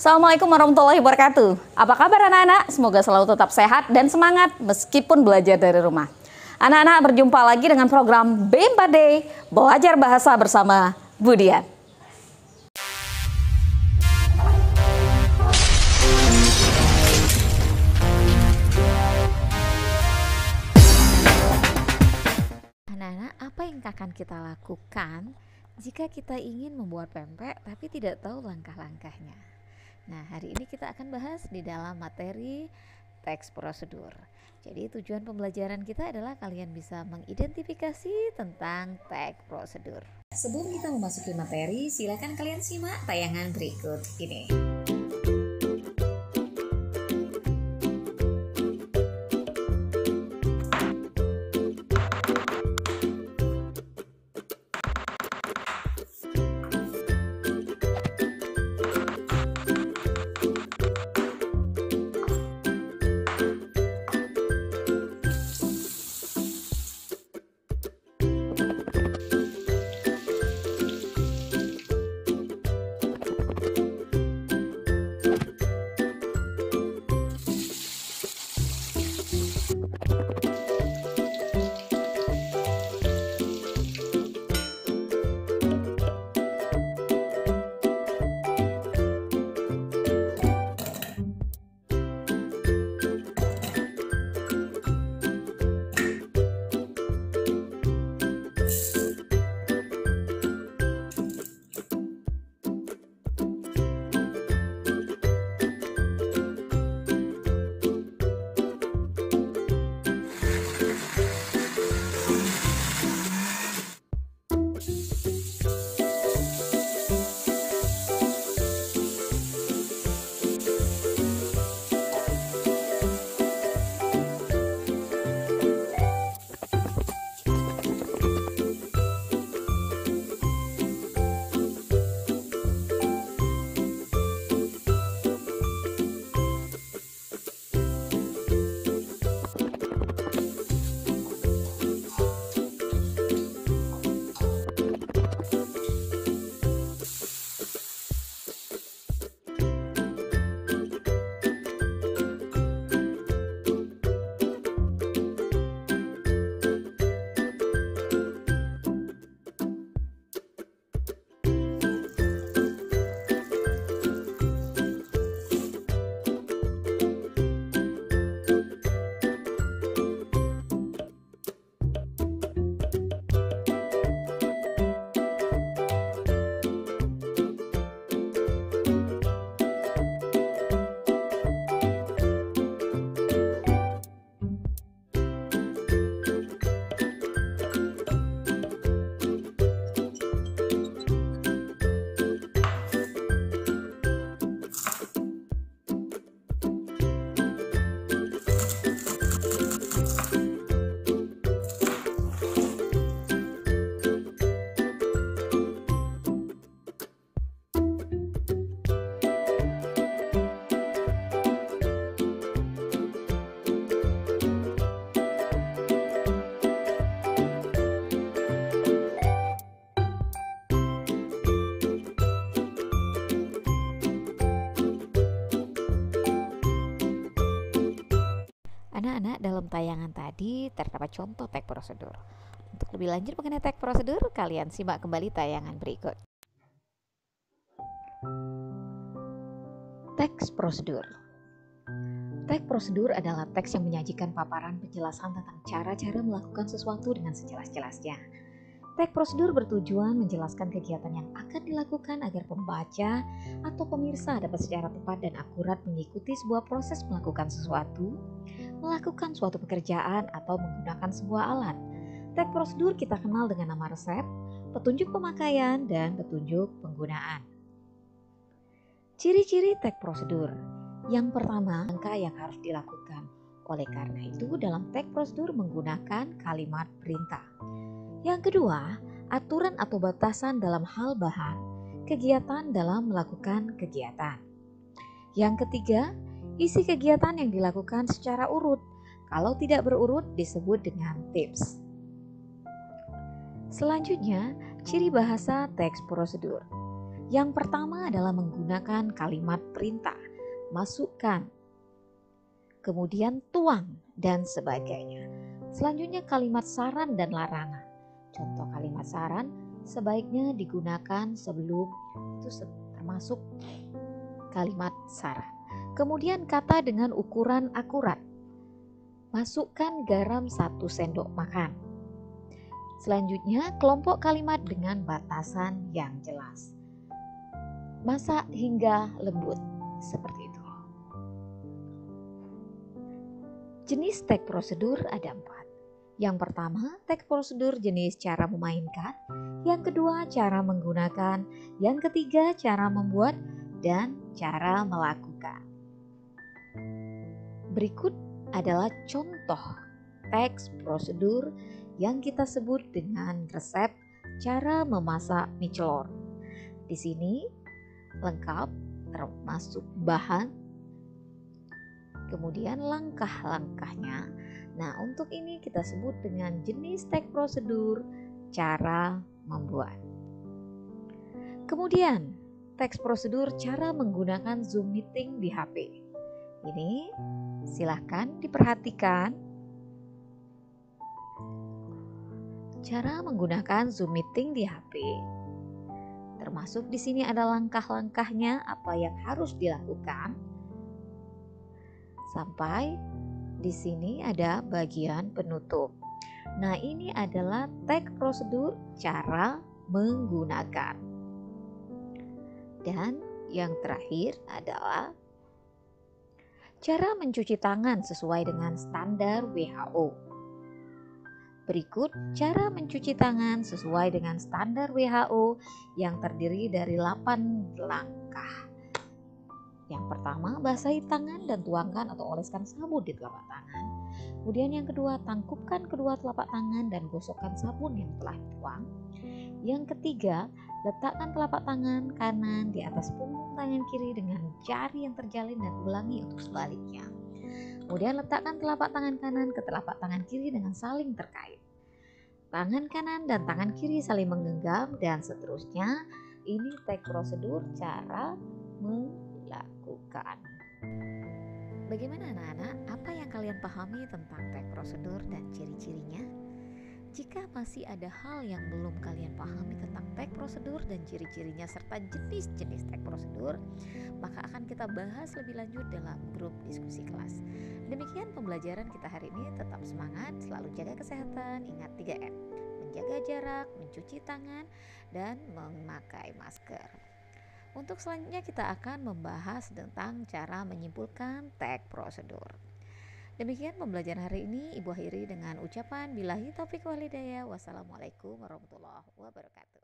Assalamualaikum warahmatullahi wabarakatuh. Apa kabar anak-anak? Semoga selalu tetap sehat dan semangat meskipun belajar dari rumah. Anak-anak, berjumpa lagi dengan program B4D, Belajar Bahasa bersama Bu Dian. Anak-anak, apa yang akan kita lakukan jika kita ingin membuat pempek tapi tidak tahu langkah-langkahnya? Nah, hari ini kita akan bahas di dalam materi teks prosedur. Jadi tujuan pembelajaran kita adalah kalian bisa mengidentifikasi tentang teks prosedur. Sebelum kita memasuki materi, silakan kalian simak tayangan berikut ini. Anak-anak, dalam tayangan tadi terdapat contoh teks prosedur. Untuk lebih lanjut mengenai teks prosedur, kalian simak kembali tayangan berikut. Teks prosedur. Teks prosedur adalah teks yang menyajikan paparan penjelasan tentang cara-cara melakukan sesuatu dengan sejelas-jelasnya. Teks prosedur bertujuan menjelaskan kegiatan yang akan dilakukan agar pembaca atau pemirsa dapat secara tepat dan akurat mengikuti sebuah proses melakukan sesuatu, melakukan suatu pekerjaan, atau menggunakan sebuah alat. Teks prosedur kita kenal dengan nama resep, petunjuk pemakaian, dan petunjuk penggunaan. Ciri-ciri teks prosedur. Yang pertama, langkah yang harus dilakukan. Oleh karena itu, dalam teks prosedur menggunakan kalimat perintah. Yang kedua, aturan atau batasan dalam hal bahan, kegiatan dalam melakukan kegiatan. Yang ketiga, Isi kegiatan yang dilakukan secara urut. Kalau tidak berurut disebut dengan tips. Selanjutnya, ciri bahasa teks prosedur. Yang pertama adalah menggunakan kalimat perintah, masukkan, kemudian tuang, dan sebagainya. Selanjutnya kalimat saran dan larangan. Contoh kalimat saran sebaiknya digunakan sebelum, itu termasuk kalimat saran. Kemudian kata dengan ukuran akurat. Masukkan garam 1 sendok makan. Selanjutnya kelompok kalimat dengan batasan yang jelas. Masak hingga lembut, seperti itu. Jenis teks prosedur ada 4. Yang pertama, teks prosedur jenis cara memainkan. Yang kedua, cara menggunakan. Yang ketiga, cara membuat. Dan cara melakukan. Berikut adalah contoh teks prosedur yang kita sebut dengan resep cara memasak mie celor. Di sini lengkap termasuk bahan, kemudian langkah-langkahnya. Nah, untuk ini kita sebut dengan jenis teks prosedur cara membuat. Kemudian, teks prosedur cara menggunakan Zoom meeting di HP. Ini silahkan diperhatikan. Cara menggunakan Zoom meeting di HP. Termasuk di sini ada langkah-langkahnya apa yang harus dilakukan. Sampai di sini ada bagian penutup. Nah, ini adalah teks prosedur cara menggunakan. Dan yang terakhir adalah cara mencuci tangan sesuai dengan standar WHO. Berikut cara mencuci tangan sesuai dengan standar WHO yang terdiri dari 8 langkah. Yang pertama, basahi tangan dan tuangkan atau oleskan sabun di telapak tangan. Kemudian yang kedua, tangkupkan kedua telapak tangan dan gosokkan sabun yang telah dituang. Yang ketiga, letakkan telapak tangan kanan di atas punggung tangan kiri dengan jari yang terjalin dan ulangi untuk sebaliknya. Kemudian letakkan telapak tangan kanan ke telapak tangan kiri dengan saling terkait. Tangan kanan dan tangan kiri saling menggenggam dan seterusnya. Ini teks prosedur cara melakukan. Bagaimana anak-anak? Apa yang kalian pahami tentang teks prosedur dan ciri-cirinya? Jika masih ada hal yang belum kalian pahami tentang teks prosedur dan ciri-cirinya serta jenis-jenis teks prosedur, maka akan kita bahas lebih lanjut dalam grup diskusi kelas. Demikian pembelajaran kita hari ini. Tetap semangat, selalu jaga kesehatan, ingat 3M. Menjaga jarak, mencuci tangan, dan memakai masker. Untuk selanjutnya kita akan membahas tentang cara menyimpulkan teks prosedur. Demikian pembelajaran hari ini. Ibu akhiri dengan ucapan billahi taufiq wal hidayah. Wassalamualaikum warahmatullahi wabarakatuh.